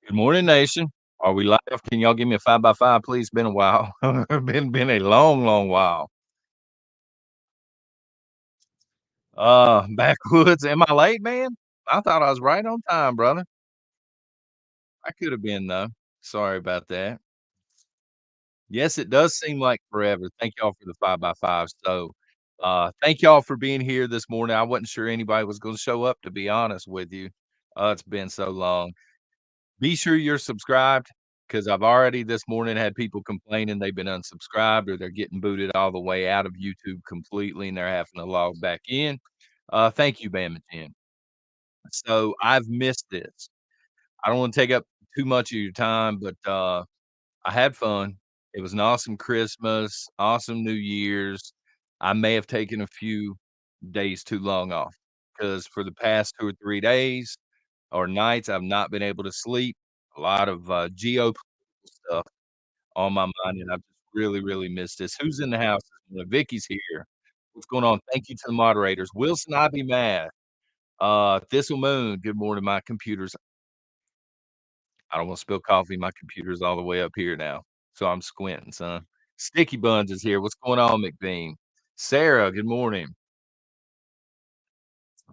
Good morning, nation. Are we live? Can y'all give me a 5 by 5, please? Been a while. Been a long, long while. Backwoods. Am I late, man? I thought I was right on time, brother. I could have been though. Sorry about that. Yes, it does seem like forever. Thank y'all for the 5 by 5. So, thank y'all for being here this morning. I wasn't sure anybody was going to show up, to be honest with you. It's been so long. Be sure you're subscribed because I've already this morning had people complaining they've been unsubscribed or they're getting booted all the way out of YouTube completely and they're having to log back in. Thank you, Bam and Jen. So I've missed this. I don't want to take up too much of your time, but I had fun. It was an awesome Christmas, awesome New Year's. I may have taken a few days too long off because for the past 2 or 3 days or nights, I've not been able to sleep. A lot of geopolitical stuff on my mind, and I've just really, really missed this. Who's in the house this morning? Vicky's here. What's going on? Thank you to the moderators. Wilson, I be mad. Thistle Moon, good morning. My computer's I don't want to spill coffee. My computer's all the way up here now. So I'm squinting, son. Sticky Buns is here. What's going on, McBean? Sarah, good morning.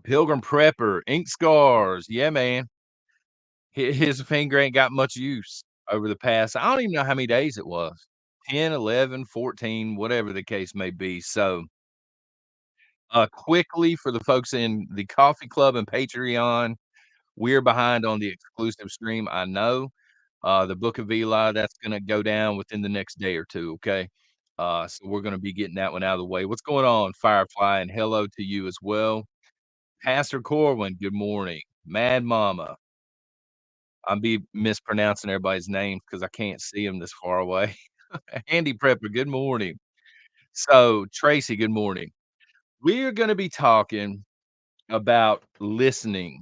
Pilgrim Prepper, Ink Scars. Yeah, man. His finger ain't got much use over the past I don't even know how many days it was. 10, 11, 14, whatever the case may be. So, quickly for the folks in the coffee club and Patreon, we're behind on the exclusive stream, I know. The Book of Eli, that's gonna go down within the next day or 2, okay? So we're gonna be getting that one out of the way. What's going on, Firefly? And hello to you as well. Pastor Corwin, good morning. Mad Mama, I'll be mispronouncing everybody's names because I can't see them this far away. Andy Prepper, good morning. So, Tracy, good morning. We're gonna be talking about listening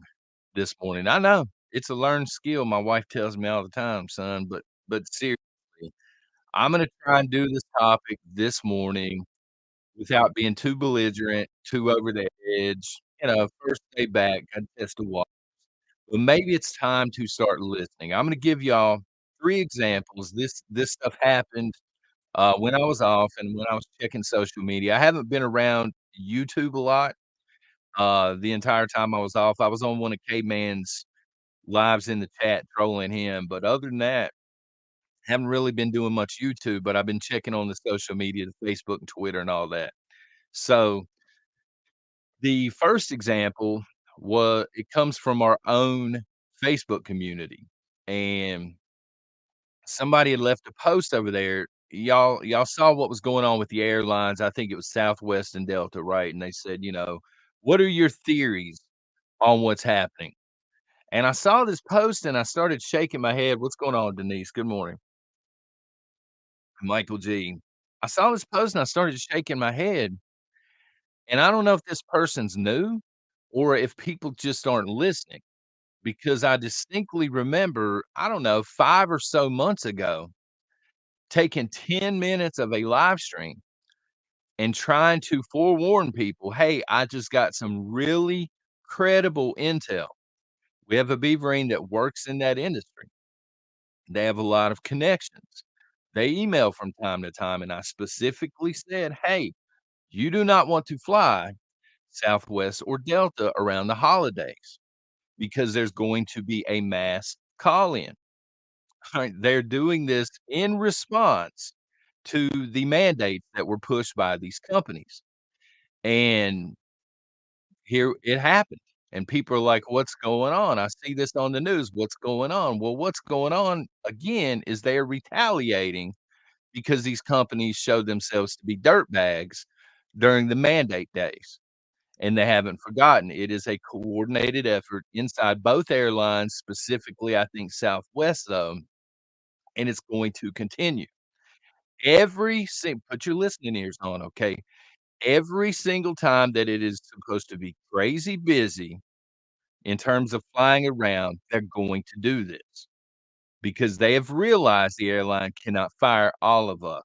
this morning. I know it's a learned skill. My wife tells me all the time, son, but seriously, I'm gonna try and do this topic this morning without being too belligerent, too over the edge. First day back, gotta test the water. Well, maybe it's time to start listening. I'm gonna give y'all 3 examples. This stuff happened, when I was off and when I was checking social media. I haven't been around YouTube a lot, the entire time I was off. I was on one of K-Man's lives in the chat trolling him, but other than that, haven't really been doing much YouTube, but I've been checking on the social media, the Facebook and Twitter and all that. So, the first example it comes from our own Facebook community, and somebody had left a post over there. Y'all saw what was going on with the airlines. I think it was Southwest and Delta, right? And they said, "What are your theories on what's happening?" And I saw this post and I started shaking my head. What's going on, Denise? Good morning. Michael G. I saw this post and I started shaking my head. And I don't know if this person's new or if people just aren't listening because I distinctly remember, I don't know, 5 or so months ago, taking 10 minutes of a live stream and trying to forewarn people, "Hey, I just got some really credible intel." We have a beaverine that works in that industry. They have a lot of connections. They email from time to time, and I specifically said, "Hey, you do not want to fly Southwest or Delta around the holidays because there's going to be a mass call-in." Right, they're doing this in response to the mandates that were pushed by these companies, and here it happened, and people are like, "What's going on? I see this on the news. What's going on?" Well, what's going on, again, is they're retaliating because these companies show themselves to be dirtbags during the mandate days, and they haven't forgotten. It is a coordinated effort inside both airlines, specifically, I think Southwest, though, and it's going to continue. Put your listening ears on, okay? Every single time that it is supposed to be crazy busy in terms of flying around, they're going to do this because they have realized the airline cannot fire all of us.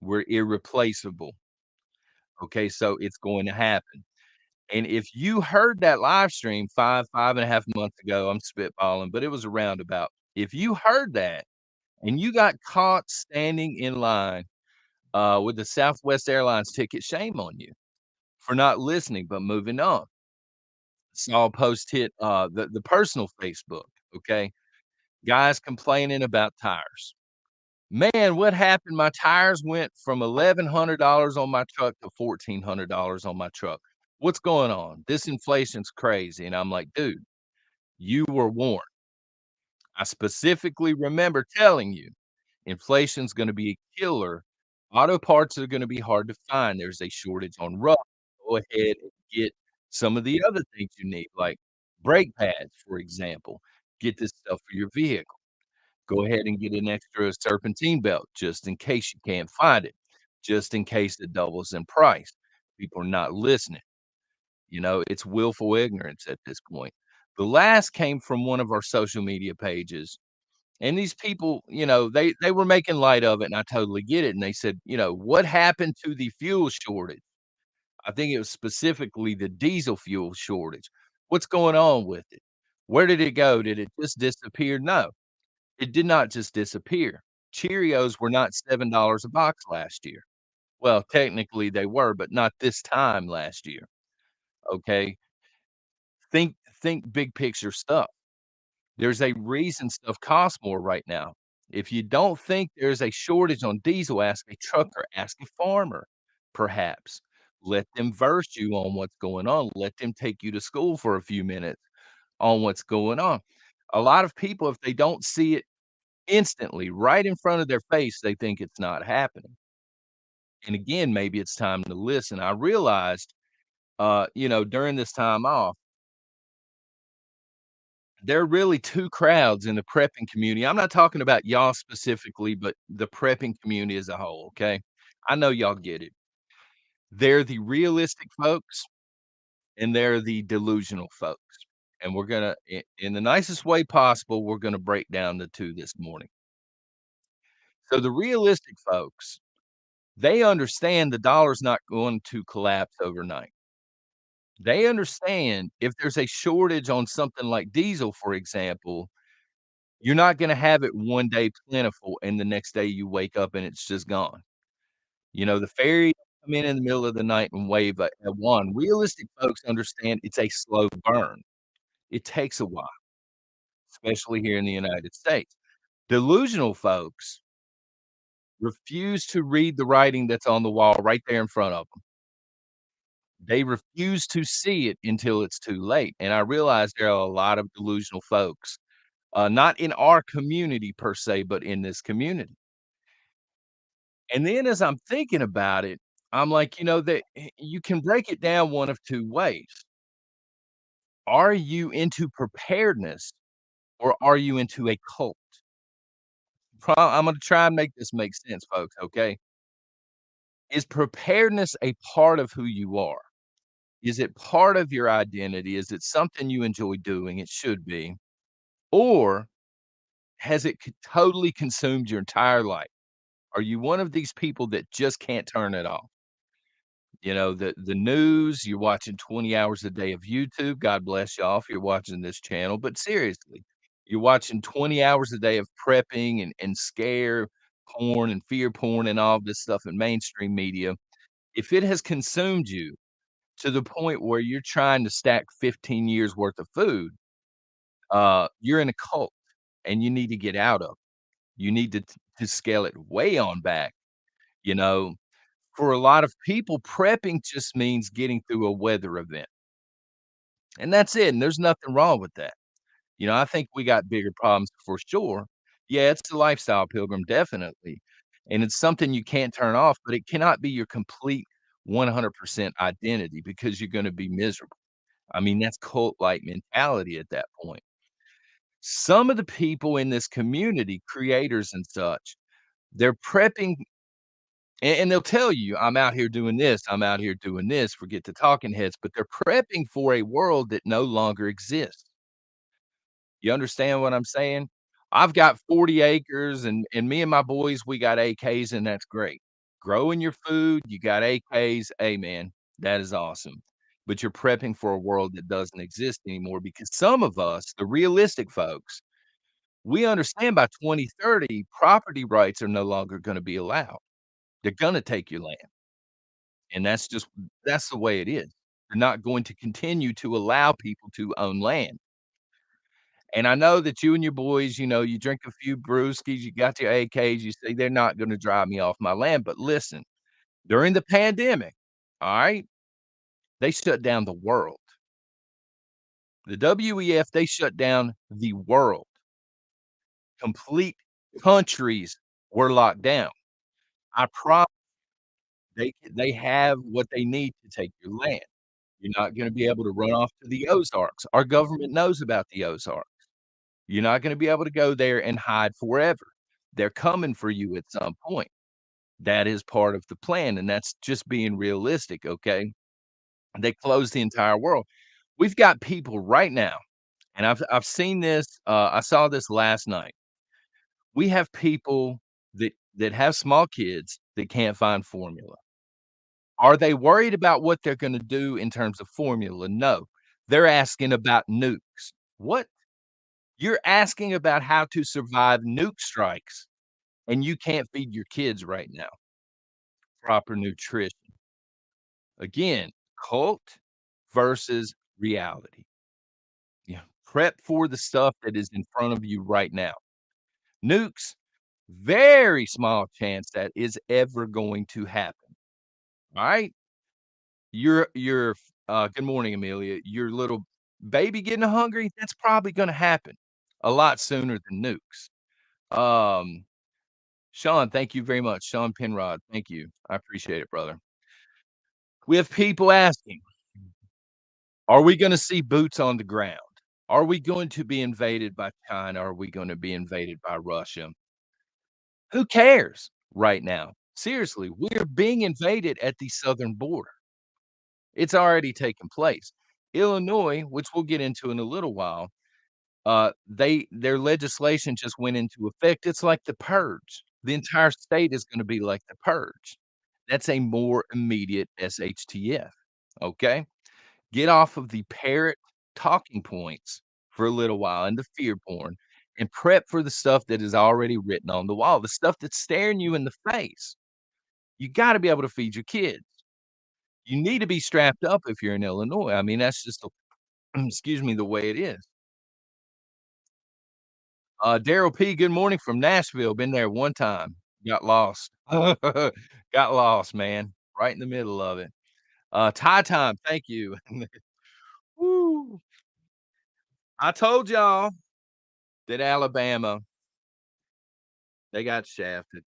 We're irreplaceable. Okay, so it's going to happen. And if you heard that live stream 5.5 months ago, I'm spitballing, but it was a roundabout. If you heard that and you got caught standing in line with the Southwest Airlines ticket, shame on you for not listening, but moving on. Saw a post hit the personal Facebook. Okay, guys complaining about tires. Man, what happened? My tires went from $1,100 on my truck to $1,400 on my truck. What's going on? This inflation's crazy. And I'm like, dude, you were warned. I specifically remember telling you inflation's going to be a killer. Auto parts are going to be hard to find. There's a shortage on rubber. Go ahead and get some of the other things you need, like brake pads, for example. Get this stuff for your vehicle. Go ahead and get an extra serpentine belt just in case you can't find it, just in case it doubles in price. People are not listening. It's willful ignorance at this point. The last came from one of our social media pages. And these people, they were making light of it, and I totally get it. And they said, "What happened to the fuel shortage?" I think it was specifically the diesel fuel shortage. What's going on with it? Where did it go? Did it just disappear? No, it did not just disappear. Cheerios were not $7 a box last year. Well, technically they were, but not this time last year. Okay. Think big picture stuff. There's a reason stuff costs more right now. If you don't think there's a shortage on diesel, ask a trucker, ask a farmer, perhaps. Let them verse you on what's going on. Let them take you to school for a few minutes on what's going on. A lot of people, if they don't see it instantly right in front of their face, they think it's not happening. And again, maybe it's time to listen. I realized, during this time off, there are really 2 crowds in the prepping community. I'm not talking about y'all specifically, but the prepping community as a whole, okay? I know y'all get it. They're the realistic folks, and they're the delusional folks. And we're gonna in the nicest way possible, we're gonna break down the 2 this morning. So the realistic folks, they understand the dollar's not going to collapse overnight. They understand if there's a shortage on something like diesel, for example, you're not gonna have it one day plentiful and the next day you wake up and it's just gone. The fairies come in the middle of the night and wave a wand. Realistic folks understand it's a slow burn. It takes a while, especially here in the United States. Delusional folks refuse to read the writing that's on the wall right there in front of them. They refuse to see it until it's too late, and I realize there are a lot of delusional folks, not in our community per se, but in this community. And then as I'm thinking about it, I'm like, that you can break it down one of 2 ways. Are you into preparedness or are you into a cult? I'm gonna try and make this make sense, folks, okay? Is preparedness a part of who you are? Is it part of your identity? Is it something you enjoy doing? It should be. Or has it totally consumed your entire life? Are you one of these people that just can't turn it off? The news, you're watching 20 hours a day of YouTube. God bless y'all if you're watching this channel. But seriously, you're watching 20 hours a day of prepping and scare porn and fear porn and all this stuff in mainstream media. If it has consumed you to the point where you're trying to stack 15 years worth of food, you're in a cult and you need to get out of. You need to scale it way on back. You know, for a lot of people, prepping just means getting through a weather event, and that's it, and there's nothing wrong with that. I think we got bigger problems for sure. Yeah, it's a lifestyle, Pilgrim, definitely, and it's something you can't turn off, but it cannot be your complete 100% identity because you're gonna be miserable. I mean, that's cult-like mentality at that point. Some of the people in this community, creators and such, they're prepping and they'll tell you, "I'm out here doing this, I'm out here doing this," forget the talking heads, but they're prepping for a world that no longer exists. You understand what I'm saying? I've got 40 acres and me and my boys, we got AKs and that's great. Growing your food, you got AKs, hey man, that is awesome. But you're prepping for a world that doesn't exist anymore because some of us, the realistic folks, we understand by 2030, property rights are no longer gonna be allowed. They're gonna take your land, and that's the way it is. They're not going to continue to allow people to own land. And I know that you and your boys, you drink a few brewskis, you got your AKs, you say, "They're not gonna drive me off my land," but listen, during the pandemic, alright, they shut down the world. The WEF, they shut down the world. Complete countries were locked down. I promise they have what they need to take your land. You're not gonna be able to run off to the Ozarks. Our government knows about the Ozarks. You're not gonna be able to go there and hide forever. They're coming for you at some point. That is part of the plan, and that's just being realistic, okay? They closed the entire world. We've got people right now, and I've seen this, I saw this last night. We have people that have small kids that can't find formula. Are they worried about what they're gonna do in terms of formula? No. They're asking about nukes. What? You're asking about how to survive nuke strikes, and you can't feed your kids right now proper nutrition. Again, cult versus reality. Yeah. Prep for the stuff that is in front of you right now. Nukes, very small chance that is ever going to happen. All right. Good morning, Amelia. Your little baby getting hungry, that's probably gonna happen a lot sooner than nukes. Um, Sean, thank you very much. Sean Penrod, thank you. I appreciate it, brother. We have people asking, are we gonna see boots on the ground? Are we going to be invaded by China? Are we gonna be invaded by Russia? Who cares right now? Seriously, we're being invaded at the southern border. It's already taken place. Illinois, which we'll get into in a little while, their legislation just went into effect. It's like the purge. The entire state is gonna be like the purge. That's a more immediate SHTF, okay? Get off of the parrot talking points for a little while and the fear porn, and prep for the stuff that is already written on the wall, the stuff that's staring you in the face. You gotta be able to feed your kids. You need to be strapped up if you're in Illinois. I mean, that's just the excuse me, the way it is. Daryl P, good morning from Nashville. Been there one time. Got lost. Got lost, man. Right in the middle of it. Tie time, thank you. Woo. I told y'all that Alabama, they got shafted,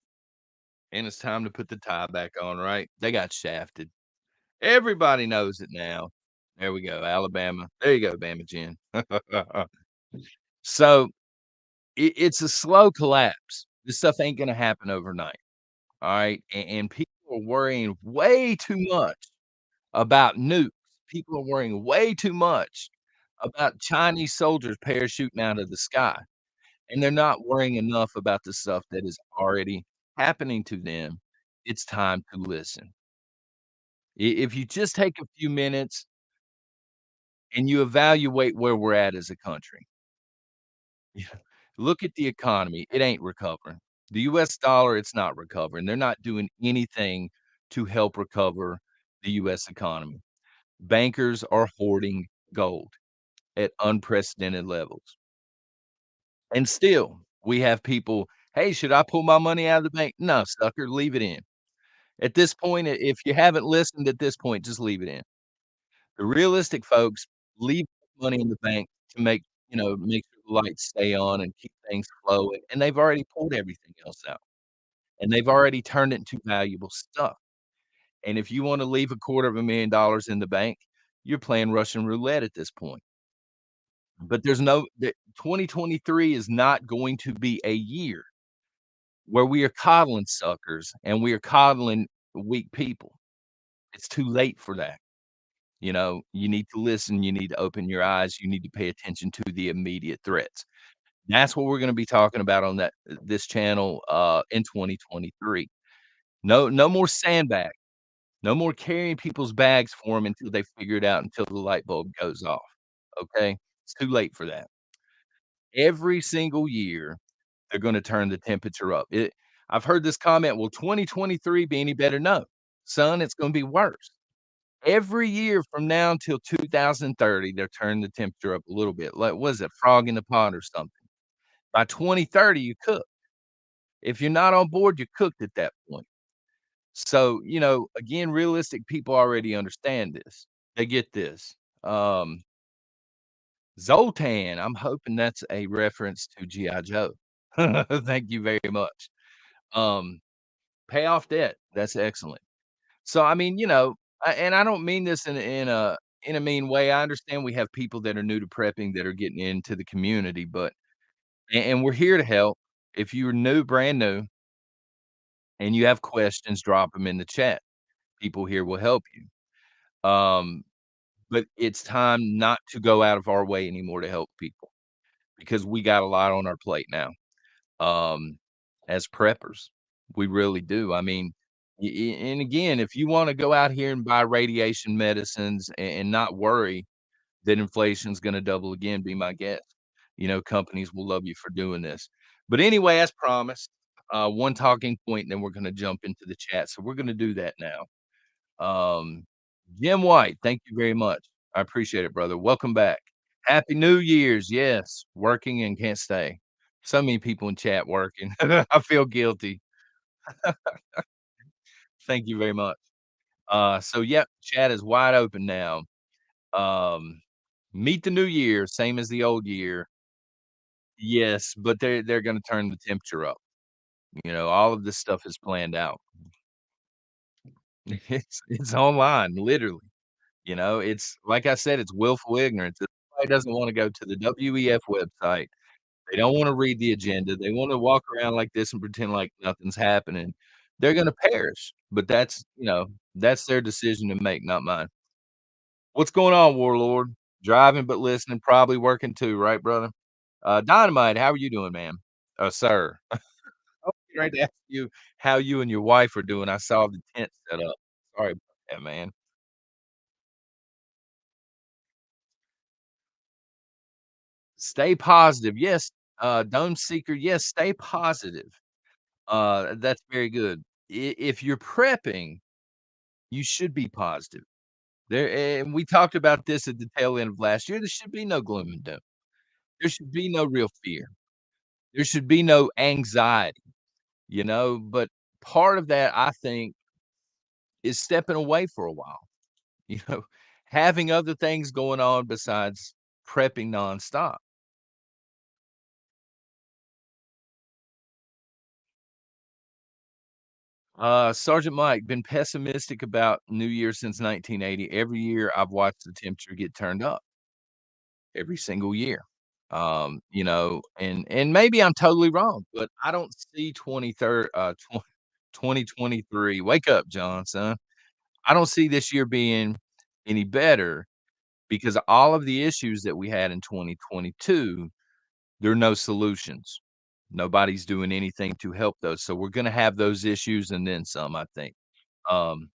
and it's time to put the tie back on, right? They got shafted. Everybody knows it now. There we go, Alabama. There you go, Bama Jen. So, it's a slow collapse. This stuff ain't gonna happen overnight, alright? And people are worrying way too much about nukes. People are worrying way too much about Chinese soldiers parachuting out of the sky, and they're not worrying enough about the stuff that is already happening to them. It's time to listen. If you just take a few minutes and you evaluate where we're at as a country. Yeah. Look at the economy, it ain't recovering. The US dollar, it's not recovering. They're not doing anything to help recover the US economy. Bankers are hoarding gold at unprecedented levels. And still, we have people, "Hey, should I pull my money out of the bank?" "No, sucker, leave it in." At this point, if you haven't listened at this point, just leave it in. The realistic folks leave money in the bank to make sure the lights stay on and keep things flowing, and they've already pulled everything else out, and they've already turned it into valuable stuff, And if you wanna leave $250,000 in the bank, you're playing Russian roulette at this point. But there's no the 2023 is not going to be a year where we are coddling suckers and we are coddling weak people. It's too late for that. You need to listen, you need to open your eyes, you need to pay attention to the immediate threats. That's what we're gonna be talking about on this channel, in 2023. No more sandbag. No more carrying people's bags for them until they figure it out, until the light bulb goes off, okay? It's too late for that. Every single year, they're gonna turn the temperature up. I've heard this comment, "Will 2023 be any better?" No. Son, it's gonna be worse. Every year from now until 2030, they're turning the temperature up a little bit. Like, what is it, frog in the pot or something? By 2030, you cook. If you're not on board, you're cooked at that point. So, again, realistic people already understand this. They get this. Zoltan, I'm hoping that's a reference to G.I. Joe. Thank you very much. Um, Pay off debt. That's excellent. So, I mean, and I don't mean this in a mean way. I understand we have people that are new to prepping that are getting into the community, but and we're here to help. If you're new, brand new, and you have questions, drop them in the chat. People here will help you. But it's time not to go out of our way anymore to help people because we got a lot on our plate now. Um, as preppers, we really do. I mean, and again, if you want to go out here and buy radiation medicines and not worry that inflation's going to double again, be my guest. Companies will love you for doing this. But anyway, as promised, one talking point, and then we're going to jump into the chat. So we're going to do that now. Um, Jim White, thank you very much. I appreciate it, brother. Welcome back. Happy New Year's. Yes, working and can't stay. So many people in chat working. I feel guilty. Thank you very much. So yep, chat is wide open now. Um, Meet the new year, same as the old year. Yes, but they're gonna turn the temperature up. All of this stuff is planned out. It's online, literally. It's like I said, it's willful ignorance. If somebody doesn't wanna go to the WEF website, they don't wanna read the agenda, they wanna walk around like this and pretend like nothing's happening, they're gonna perish, but that's their decision to make, not mine. What's going on, Warlord? Driving but listening, probably working too, right, brother? Dynamite, how are you doing, man? Sir. I was getting ready to ask you how you and your wife are doing. I saw the tent set up. Sorry about that, man. Stay positive. Yes, Dome Seeker, yes, stay positive. That's very good. If you're prepping, you should be positive. And we talked about this at the tail end of last year. There should be no gloom and doom. There should be no real fear. There should be no anxiety, but part of that, I think, is stepping away for a while, you know, having other things going on besides prepping nonstop. Sergeant Mike, been pessimistic about New Year since 1980. Every year I've watched the temperature get turned up every single year. And maybe I'm totally wrong, but I don't see 2023. Wake up, John, son. I don't see this year being any better because all of the issues that we had in 2022, there are no solutions. Nobody's doing anything to help those. So we're gonna have those issues and then some, I think. Um,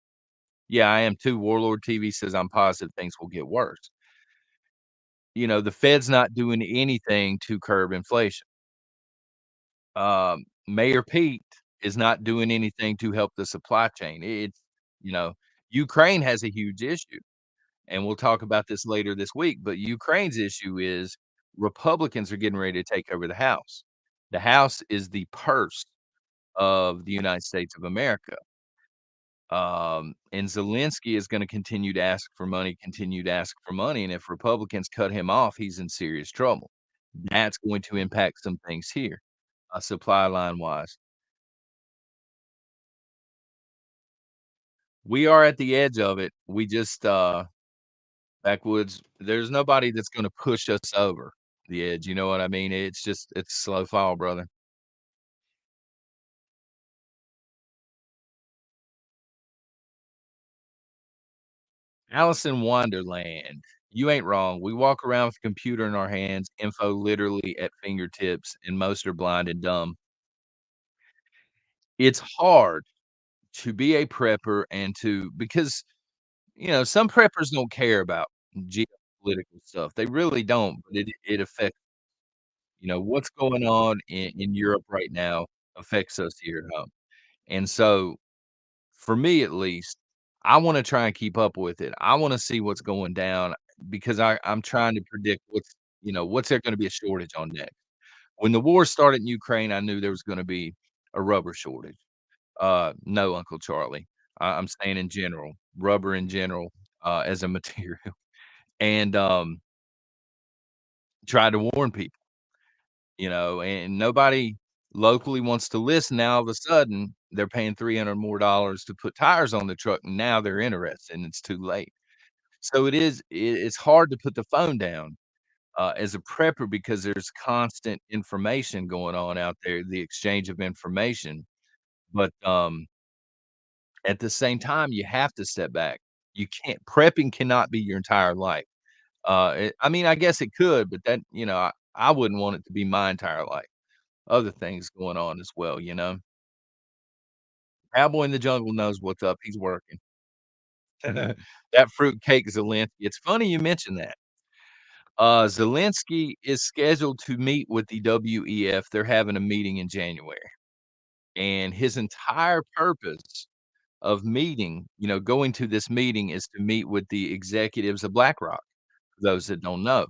yeah, I am too. Warlord TV says I'm positive things will get worse. The Fed's not doing anything to curb inflation. Mayor Pete is not doing anything to help the supply chain. You know, Ukraine has a huge issue. And we'll talk about this later this week, but Ukraine's issue is Republicans are getting ready to take over the House. The House is the purse of the United States of America. And Zelensky is gonna continue to ask for money, and if Republicans cut him off, he's in serious trouble. That's going to impact some things here, supply line wise. We are at the edge of it. We just, backwoods, there's nobody that's gonna push us over the edge, you know what I mean? It's just it's slow fall, brother. Alice in Wonderland. You ain't wrong. We walk around with a computer in our hands, info literally at fingertips, and most are blind and dumb. It's hard to be a prepper and to because, some preppers don't care about geopolitical stuff. They really don't, but it affects, what's going on in Europe right now affects us here at home. And so, for me at least, I wanna try and keep up with it. I wanna see what's going down because I'm trying to predict what's there gonna be a shortage on next. When the war started in Ukraine, I knew there was gonna be a rubber shortage. No, Uncle Charlie. I'm saying in general, rubber in general, as a material, and, tried to warn people, and nobody locally wants to listen. Now all of a sudden, they're paying 300 more dollars to put tires on the truck, and now they're interested, and it's too late. So it's hard to put the phone down, as a prepper because there's constant information going on out there, the exchange of information, but, at the same time, you have to step back. You can't prepping cannot be your entire life. I mean, I guess it could, but I wouldn't want it to be my entire life. Other things going on as well, you know? Cowboy in the Jungle knows what's up, he's working. That fruitcake Zelensky, it's funny you mentioned that. Zelensky is scheduled to meet with the WEF, they're having a meeting in January, and his entire purpose of going to this meeting is to meet with the executives of BlackRock, for those that don't know.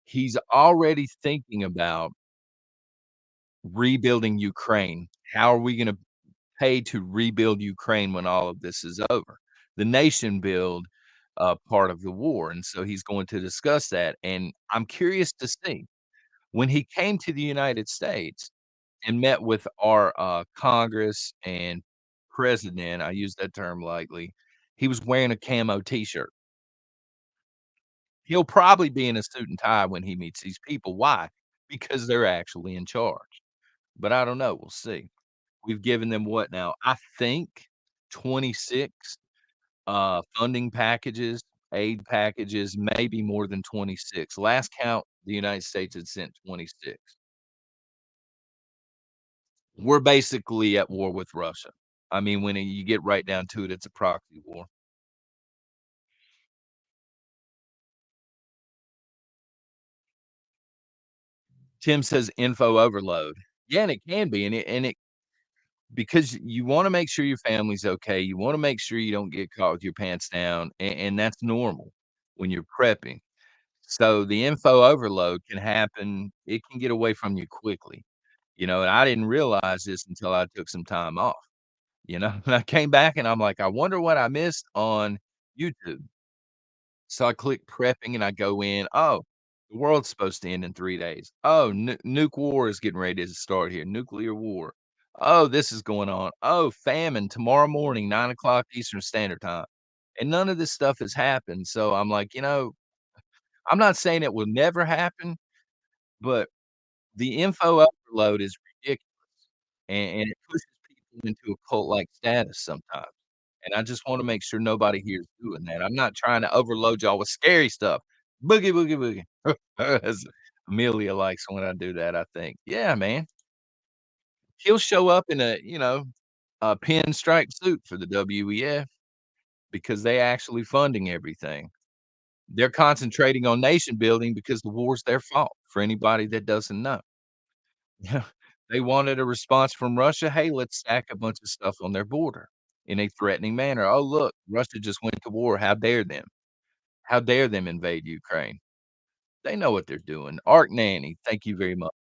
He's already thinking about rebuilding Ukraine. How are we gonna pay to rebuild Ukraine when all of this is over? The nation build, part of the war, and so he's going to discuss that, and I'm curious to see, when he came to the United States and met with our, Congress and president, I use that term lightly, he was wearing a camo T-shirt. He'll probably be in a suit and tie when he meets these people. Why? Because they're actually in charge. But I don't know, we'll see. We've given them what now? I think 26, funding packages, aid packages, maybe more than 26. Last count, the United States had sent 26. We're basically at war with Russia. I mean, when you get right down to it, it's a proxy war. Tim says info overload. Yeah, and it can be, and it because you wanna make sure your family's okay, you wanna make sure you don't get caught with your pants down, and that's normal when you're prepping. So, the info overload can happen, it can get away from you quickly, and I didn't realize this until I took some time off, and I came back and I'm like, "I wonder what I missed on YouTube." So I click prepping and I go in, "Oh, the world's supposed to end in 3 days. Oh, nuke war is getting ready to start here, nuclear war. Oh, this is going on. Oh, famine tomorrow morning, 9 o'clock Eastern Standard Time." And none of this stuff has happened, so I'm like, I'm not saying it will never happen, but the info overload is ridiculous, and it pushes people into a cult-like status sometimes, and I just wanna make sure nobody here is doing that. I'm not trying to overload y'all with scary stuff. Boogie, boogie, boogie. As Amelia likes when I do that, I think. Yeah, man. He'll show up in a pinstripe suit for the WEF because they actually funding everything. They're concentrating on nation building because the war's their fault, for anybody that doesn't know. Yeah. They wanted a response from Russia, "Hey, let's stack a bunch of stuff on their border in a threatening manner. Oh, look, Russia just went to war. How dare them? How dare them invade Ukraine?" They know what they're doing. Ark Nanny, thank you very much.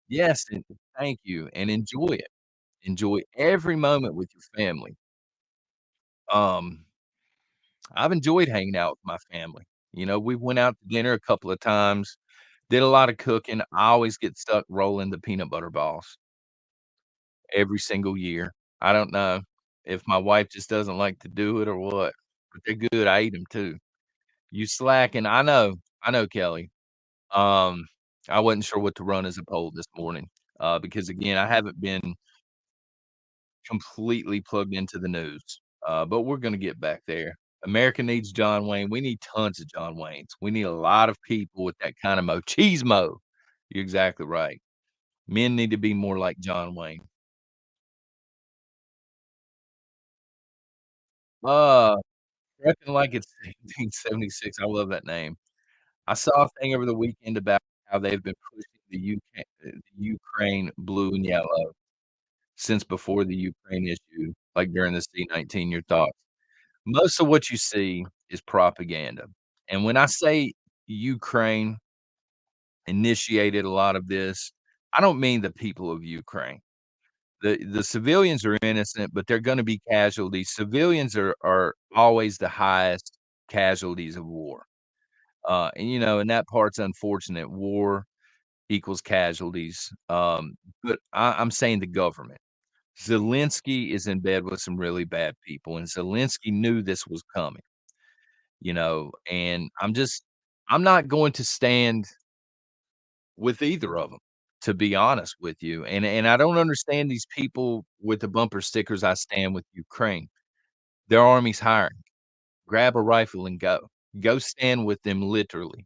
Yes, and thank you, and enjoy it. Enjoy every moment with your family. Um, I've enjoyed hanging out with my family. We went out to dinner a couple of times, did a lot of cooking. I always get stuck rolling the peanut butter balls every single year. I don't know. if my wife just doesn't like to do it or what, but they're good, I eat them too. You slacking I know, Kelly. Um, I wasn't sure what to run as a poll this morning, because again, I haven't been completely plugged into the news, but we're gonna get back there. America needs John Wayne. We need tons of John Waynes. We need a lot of people with that kind of machismo. You're exactly right. Men need to be more like John Wayne. Uh, Reckon like it's 1876. I love that name. I saw a thing over the weekend about how they've been pushing the Ukraine blue and yellow since before the Ukraine issue, like during the C-19. Your thoughts? Most of what you see is propaganda, and when I say Ukraine initiated a lot of this, I don't mean the people of Ukraine. The civilians are innocent, but they're gonna be casualties. Civilians are always the highest casualties of war, and that part's unfortunate. War equals casualties, but I'm saying the government. Zelensky is in bed with some really bad people, and Zelensky knew this was coming, and I'm not going to stand with either of them, to be honest with you, and I don't understand these people with the bumper stickers, "I stand with Ukraine." Their army's hiring. Grab a rifle and go. Go stand with them literally,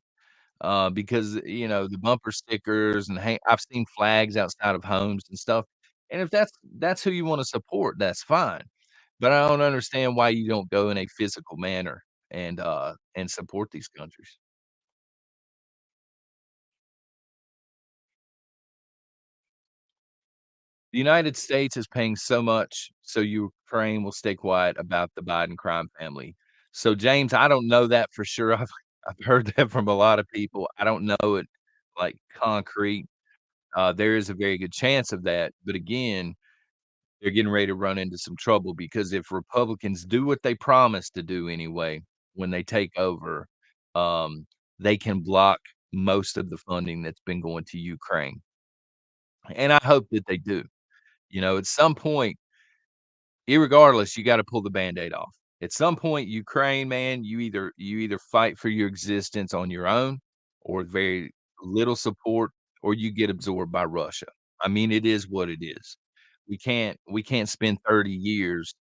because, the bumper stickers and I've seen flags outside of homes and stuff, and if that's who you wanna support, that's fine, but I don't understand why you don't go in a physical manner and support these countries. The United States is paying so much so Ukraine will stay quiet about the Biden crime family. So, James, I don't know that for sure. I've heard that from a lot of people. I don't know it like concrete. There is a very good chance of that, but again, they're getting ready to run into some trouble because if Republicans do what they promised to do anyway when they take over, um, they can block most of the funding that's been going to Ukraine, and I hope that they do. At some point, irregardless, you gotta pull the Band-Aid off. At some point, Ukraine, man, you either fight for your existence on your own or very little support, or you get absorbed by Russia. I mean, it is what it is. We can't spend 30 years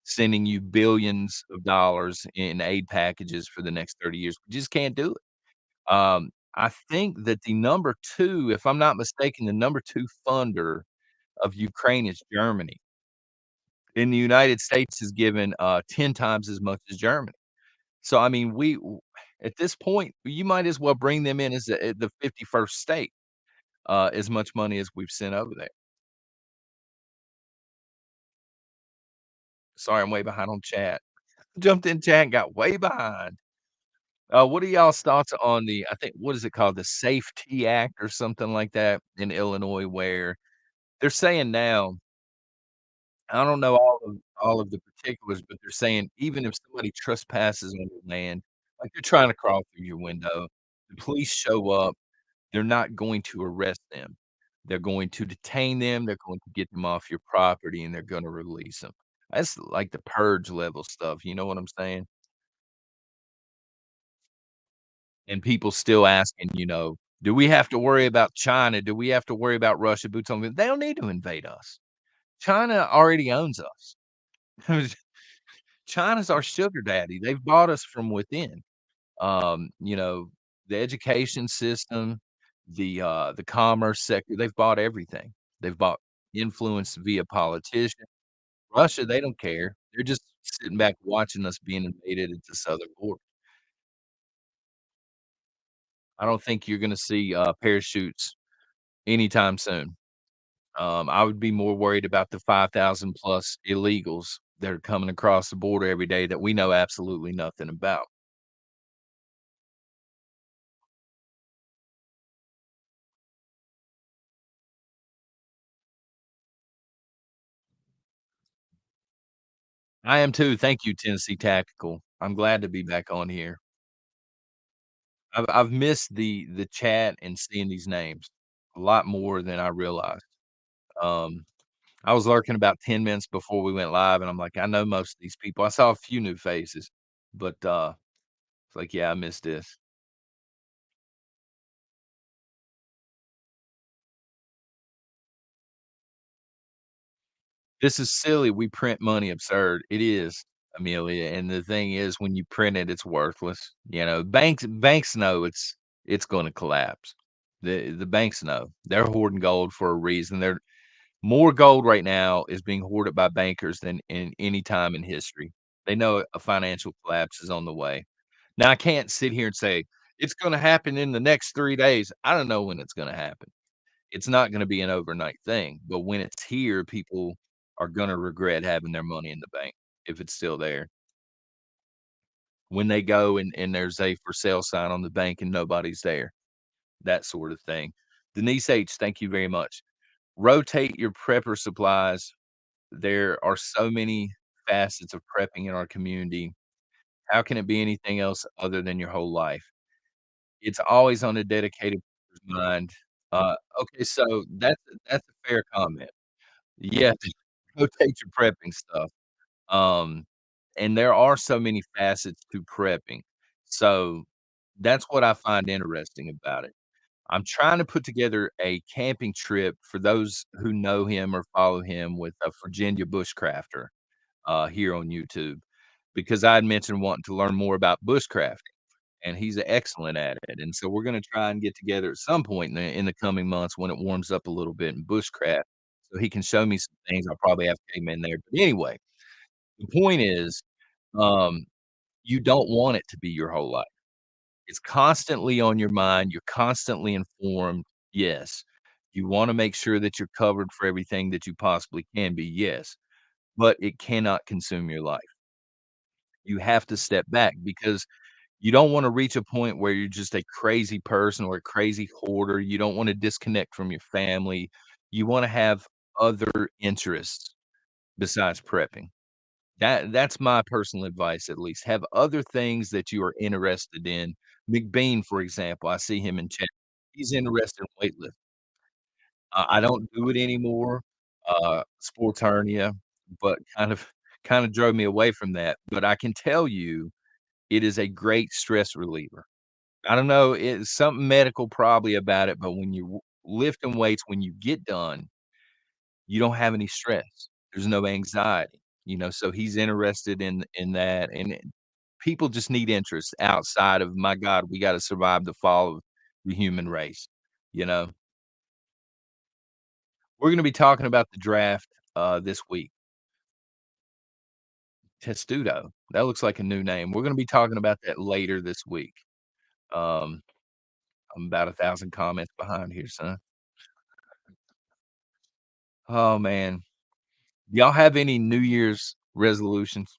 sending you billions of dollars in aid packages for the next 30 years. We just can't do it. I think that the number 2, if I'm not mistaken, the number 2 funder of Ukraine is Germany. And the United States has given, 10 times as much as Germany. So, I mean, at this point, you might as well bring them in as the 51st state, as much money as we've sent over there. Sorry, I'm way behind on chat. Jumped in chat and got way behind. What are y'all's thoughts on I think what is it called? The Safety Act or something like that in Illinois, where they're saying now I don't know all of the particulars, but they're saying even if somebody trespasses on your land, like they're trying to crawl through your window, the police show up, they're not going to arrest them. They're going to detain them, they're going to get them off your property, and they're gonna release them. That's like the purge level stuff, you know what I'm saying? And people still asking, "Do we have to worry about China? Do we have to worry about Russia boots on the" They don't need to invade us. China already owns us. China's our sugar daddy. They've bought us from within. The education system, the commerce sector, they've bought everything. They've bought influence via politicians. Russia, they don't care. They're just sitting back watching us being invaded at the southern border. I don't think you're gonna see, parachutes anytime soon. I would be more worried about the 5,000 plus illegals that are coming across the border every day that we know absolutely nothing about. I am too. Thank you, Tennessee Tactical. I'm glad to be back on here. I've missed the chat and seeing these names a lot more than I realized. Um, I was lurking about 10 minutes before we went live, and I'm like, "I know most of these people." I saw a few new faces, but, it's like, "Yeah, I missed this." This is silly, we print money absurd. It is, Amelia, and the thing is when you print it, it's worthless. You know, banks know it's gonna collapse. The banks know. They're hoarding gold for a reason. They're more gold right now is being hoarded by bankers than in any time in history. They know a financial collapse is on the way. Now, I can't sit here and say, "It's gonna happen in the next 3 days." I don't know when it's gonna happen. It's not gonna be an overnight thing, but when it's here, people are gonna regret having their money in the bank if it's still there. When they go and there's a for sale sign on the bank and nobody's there, that sort of thing. Denise H, thank you very much. Rotate your prepper supplies. There are so many facets of prepping in our community. How can it be anything else other than your whole life? It's always on a dedicated person's mind. Okay, so that's a fair comment. Yeah, rotate your prepping stuff. Um, and there are so many facets to prepping. So that's what I find interesting about it. I'm trying to put together a camping trip for those who know him or follow him with a Virginia bushcrafter here on YouTube because I had mentioned wanting to learn more about bushcrafting and he's excellent at it. And so we're going to try and get together at some point in the coming months when it warms up a little bit in bushcraft so he can show me some things. I'll probably have cavemen there. But anyway, the point is, um, you don't want it to be your whole life. It's constantly on your mind. You're constantly informed. Yes. You want to make sure that you're covered for everything that you possibly can be. Yes. But it cannot consume your life. You have to step back because you don't wanna reach a point where you're just a crazy person or a crazy hoarder. You don't wanna disconnect from your family. You wanna have other interests besides prepping. That's my personal advice, at least. Have other things that you are interested in. McBean, for example, I see him in chat. He's interested in weightlifting. I don't do it anymore, sports hernia, but kind of drove me away from that. But I can tell you, it is a great stress reliever. I don't know, it's something medical probably about it, but when you lifting weights, when you get done, you don't have any stress. There's no anxiety, so he's interested in that, and people just need interest outside of, "My god, we gotta survive the fall of the human race," you know? We're gonna be talking about the draft, this week. Testudo, that looks like a new name. We're gonna be talking about that later this week. Um, I'm about 1,000 comments behind here, son. Oh, man. Y'all have any New Year's resolutions?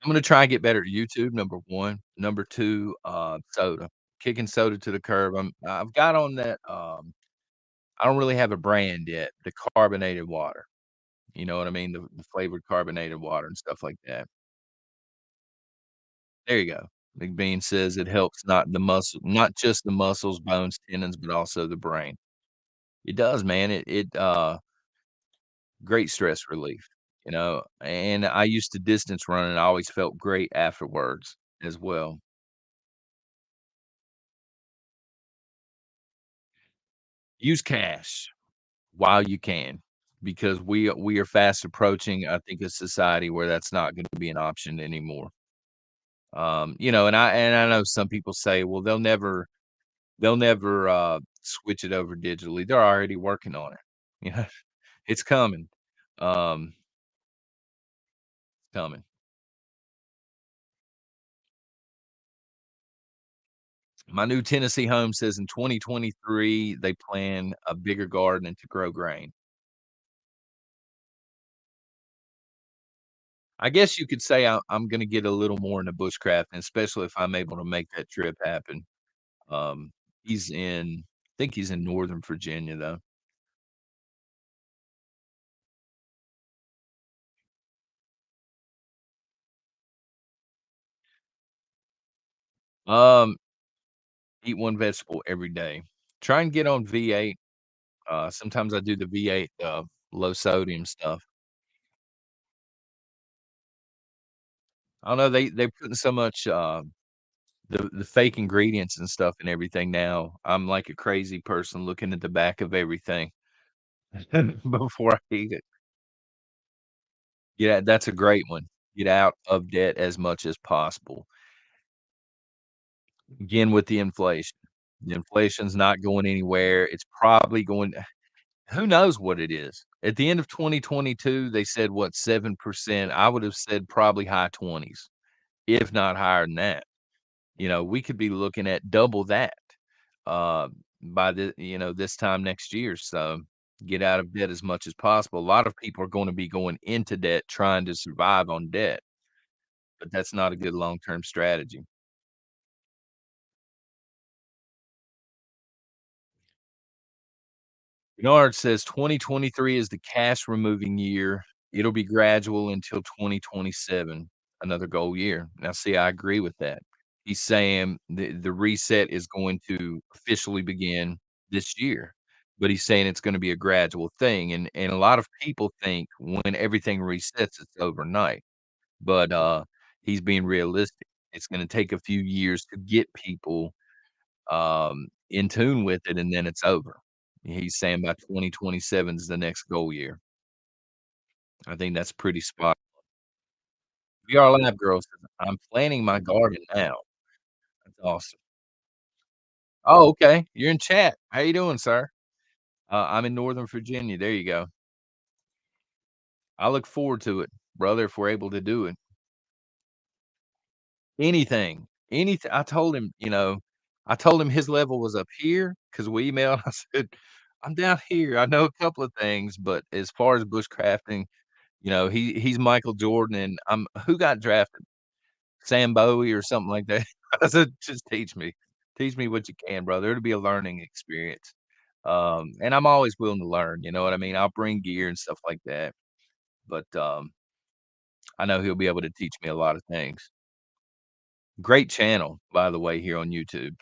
I'm gonna try and get better at YouTube, number 1. Number 2, soda. Kicking soda to the curb. I've got on that, I don't really have a brand yet, the carbonated water. You know what I mean? The flavored carbonated water and stuff like that. There you go. Big Bean says it helps not just the muscles, bones, tendons, but also the brain. It does, man. Great stress relief, and I used to distance run, and I always felt great afterwards as well. Use cash while you can, because we are fast approaching, I think, a society where that's not gonna be an option anymore. And I know some people say, "Well, they'll never, switch it over digitally." They're already working on it. You know, it's coming. It's coming. My new Tennessee home says in 2023, they plan a bigger garden and to grow grain. I guess you could say I'm gonna get a little more into bushcraft, and especially if I'm able to make that trip happen. Um, he's in I think he's in Northern Virginia, though. Um, eat 1 vegetable every day. Try and get on V8. Sometimes I do the V8, low sodium stuff. I don't know, they putting so much, the fake ingredients and stuff and everything now. I'm like a crazy person looking at the back of everything before I eat it. Yeah, that's a great one. Get out of debt as much as possible. Again, with the inflation. The inflation's not going anywhere. It's probably going who knows what it is? At the end of 2022, they said, what, 7%? I would have said probably high 20s, if not higher than that. We could be looking at double that, uh, by this time next year, so get out of debt as much as possible. A lot of people are gonna be going into debt trying to survive on debt, but that's not a good long-term strategy. Bernard says 2023 is the cash removing year. It'll be gradual until 2027, another goal year. Now, see, I agree with that. He's saying the reset is going to officially begin this year, but he's saying it's going to be a gradual thing. And a lot of people think when everything resets, it's overnight. But he's being realistic. It's going to take a few years to get people in tune with it, and then it's over. He's saying by 2027 is the next goal year. I think that's pretty spot VR Lab Girl says, "I'm planting my garden now." That's awesome. Oh, okay. You're in chat. How you doing, sir? I'm in Northern Virginia. There you go. I look forward to it, brother, if we're able to do it. Anything. I told him his level was up here because we emailed. I said, "I'm down here. I know a couple of things, but as far as bushcrafting, he's Michael Jordan, and I'm who got drafted? Sam Bowie or something like that." I said, "Just teach me. Teach me what you can, brother. It'll be a learning experience." And I'm always willing to learn, you know what I mean? I'll bring gear and stuff like that, but, I know he'll be able to teach me a lot of things. Great channel, by the way, here on YouTube.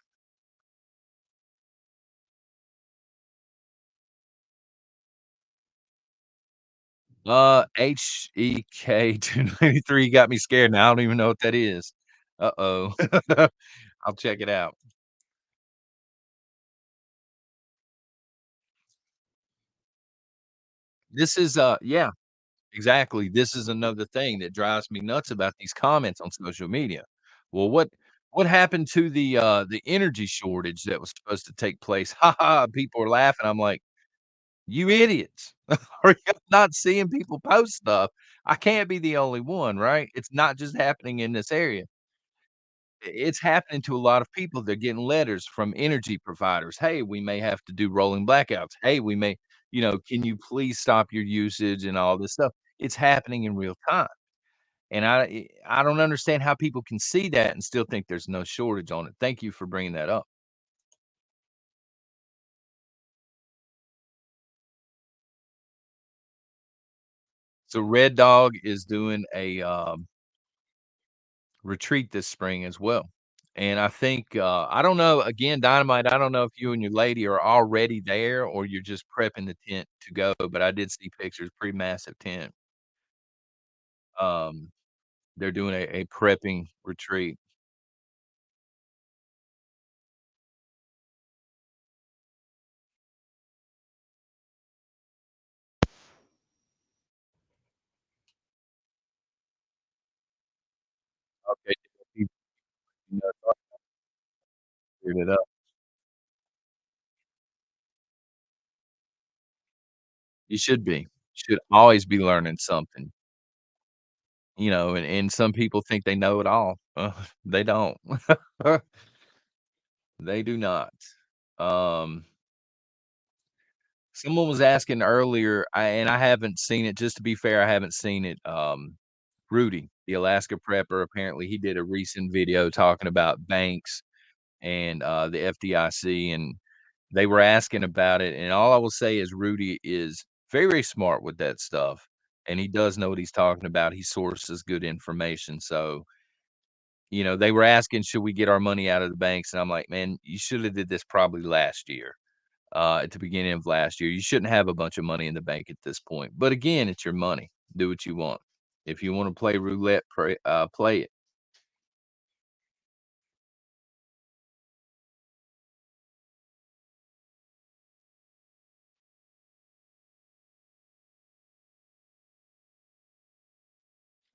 HEK 293 got me scared, now I don't even know what that is. Uh-oh. I'll check it out. This is, yeah. Exactly. This is another thing that drives me nuts about these comments on social media. Well, what happened to the energy shortage that was supposed to take place? Ha ha, people are laughing. I'm like, you idiots. Are you not seeing people post stuff? I can't be the only one, right? It's not just happening in this area. It's happening to a lot of people. They're getting letters from energy providers. Hey, we may have to do rolling blackouts. Hey, we may, can you please stop your usage and all this stuff? It's happening in real time. And I don't understand how people can see that and still think there's no shortage on it. Thank you for bringing that up. So Red Dog is doing a, retreat this spring as well. And I think, I don't know, again, Dynamite, I don't know if you and your lady are already there or you're just prepping the tent to go, but I did see pictures, pretty massive tent. Um, they're doing a prepping retreat. Okay. You know, so I figured it up. You should be. Should always be learning something. And some people think they know it all. They don't. They do not. Um, Someone was asking earlier, and I haven't seen it, just to be fair, I haven't seen it, Rudy, the Alaska prepper, apparently he did a recent video talking about banks and, the FDIC, and they were asking about it, and all I will say is Rudy is very, very smart with that stuff, and he does know what he's talking about. He sources good information, so they were asking, "Should we get our money out of the banks?" And I'm like, "Man, you shoulda did this probably last year." at the beginning of last year. You shouldn't have a bunch of money in the bank at this point. But again, it's your money. Do what you want. If you want to play roulette, play it.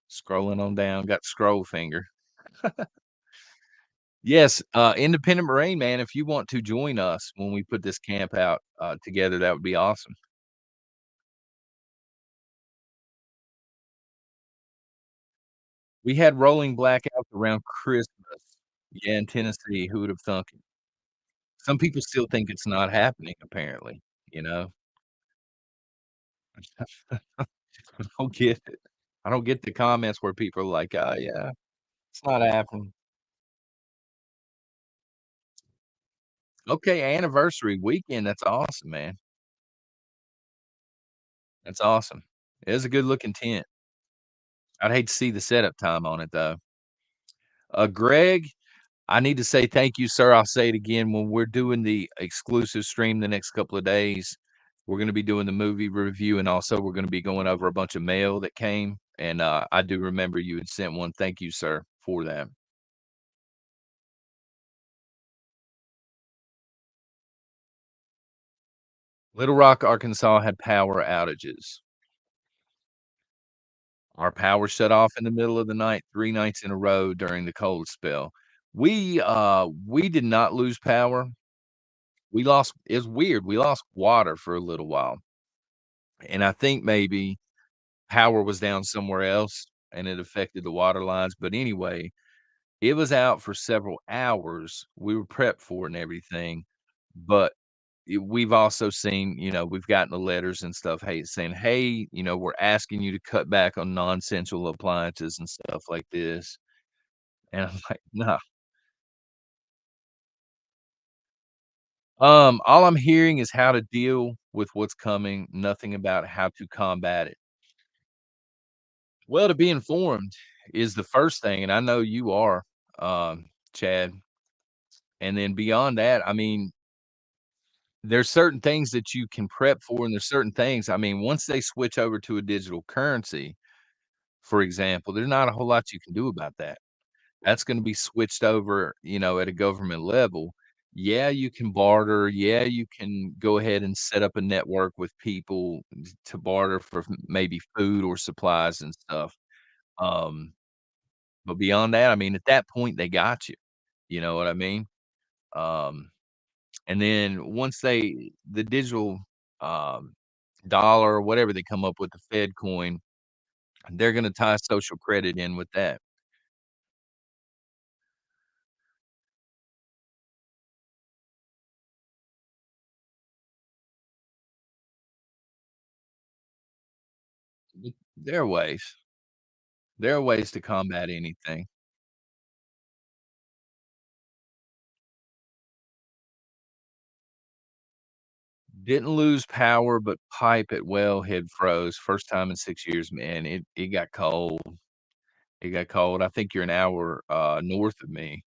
Scrolling on down, got scroll finger. Yes, Independent Marine, man, if you want to join us when we put this camp out, together, that would be awesome. We had rolling blackouts around Christmas. Yeah, in Tennessee, who would have thunk it? Some people still think it's not happening, apparently, you know? I don't get it. I don't get the comments where people are like, "Oh, yeah, it's not happening." Okay, anniversary weekend, that's awesome, man. That's awesome. It is a good looking tent. I'd hate to see the setup time on it, though. Greg, I need to say thank you, sir. I'll say it again when we're doing the exclusive stream the next couple of days. We're going to be doing the movie review, and also we're going to be going over a bunch of mail that came. And I do remember you had sent one. Thank you, sir, for that. Little Rock, Arkansas had power outages. Our power shut off in the middle of the night 3 nights in a row during the cold spell. We did not lose power. We lost it's weird, we lost water for a little while, and I think maybe power was down somewhere else and it affected the water lines, but anyway, it was out for several hours. We were prepped for it and everything, but we've also seen, we've gotten the letters and stuff, hey, saying, "Hey, we're asking you to cut back on non-essential appliances and stuff like this." And I'm like, "No." All I'm hearing is how to deal with what's coming, nothing about how to combat it. Well, to be informed is the first thing, and I know you are, Chad. And then beyond that, I mean, there's certain things that you can prep for, and there's certain things, I mean, once they switch over to a digital currency, for example, there's not a whole lot you can do about that. That's gonna be switched over, at a government level. Yeah, you can barter. Yeah, you can go ahead and set up a network with people to barter for maybe food or supplies and stuff. Um, but beyond that, I mean, at that point, they got you. You know what I mean? Um, and then once the digital, um, dollar or whatever they come up with, the Fed coin, they're gonna tie social credit in with that. There are ways. There are ways to combat anything. Didn't lose power, but pipe at wellhead froze. First time in 6 years, man. It got cold. It got cold. I think you're an hour, north of me.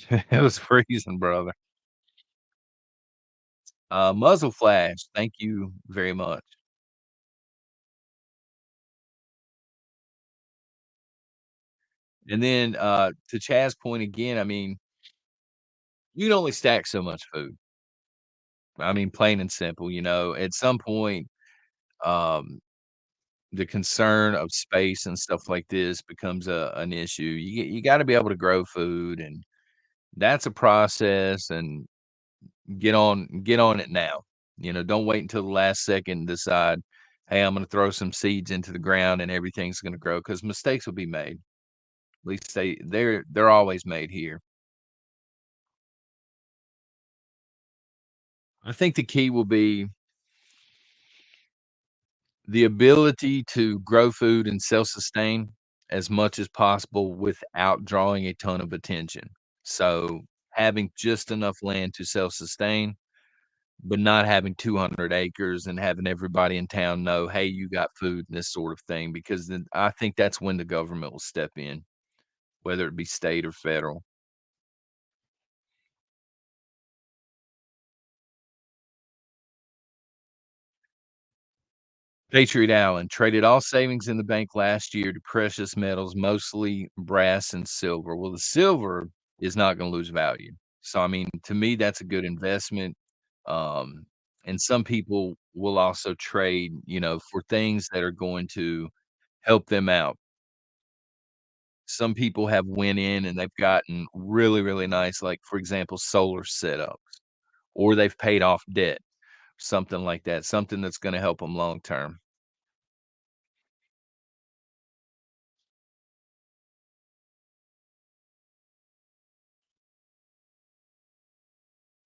It was freezing, brother. Muzzle flash, thank you very much. And then, to Chaz's point again, I mean, you can only stack so much food. I mean, plain and simple, at some point, um, the concern of space and stuff like this becomes an issue. You gotta be able to grow food, and that's a process, and get on it now. Don't wait until the last second and decide, "Hey, I'm gonna throw some seeds into the ground and everything's gonna grow," grow because mistakes will be made. At least they're always made here. I think the key will be the ability to grow food and self-sustain as much as possible without drawing a ton of attention. So, having just enough land to self-sustain, but not having 200 acres and having everybody in town know, "Hey, you got food," and this sort of thing, because then I think that's when the government will step in, whether it be state or federal. Patriot Allen traded all savings in the bank last year to precious metals, mostly brass and silver. Well, the silver is not gonna lose value. So, I mean, to me, that's a good investment. Um, and some people will also trade, for things that are going to help them out. Some people have went in and they've gotten really, really nice, like, for example, solar setups, or they've paid off debt, something like that, something that's gonna help them long term.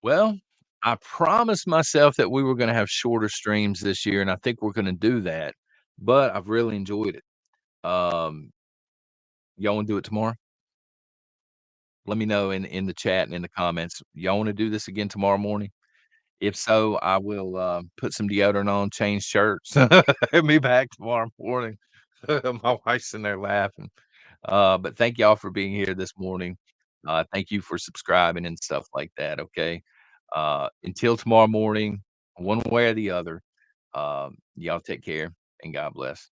Well, I promised myself that we were gonna have shorter streams this year, and I think we're gonna do that, but I've really enjoyed it. Y'all wanna do it tomorrow? Let me know in the chat and in the comments. Y'all wanna do this again tomorrow morning? If so, I will, put some deodorant on, change shirts, and be back tomorrow morning. My wife's in there laughing. But thank y'all for being here this morning. Thank you for subscribing and stuff like that, okay? Until tomorrow morning, one way or the other, y'all take care and God bless.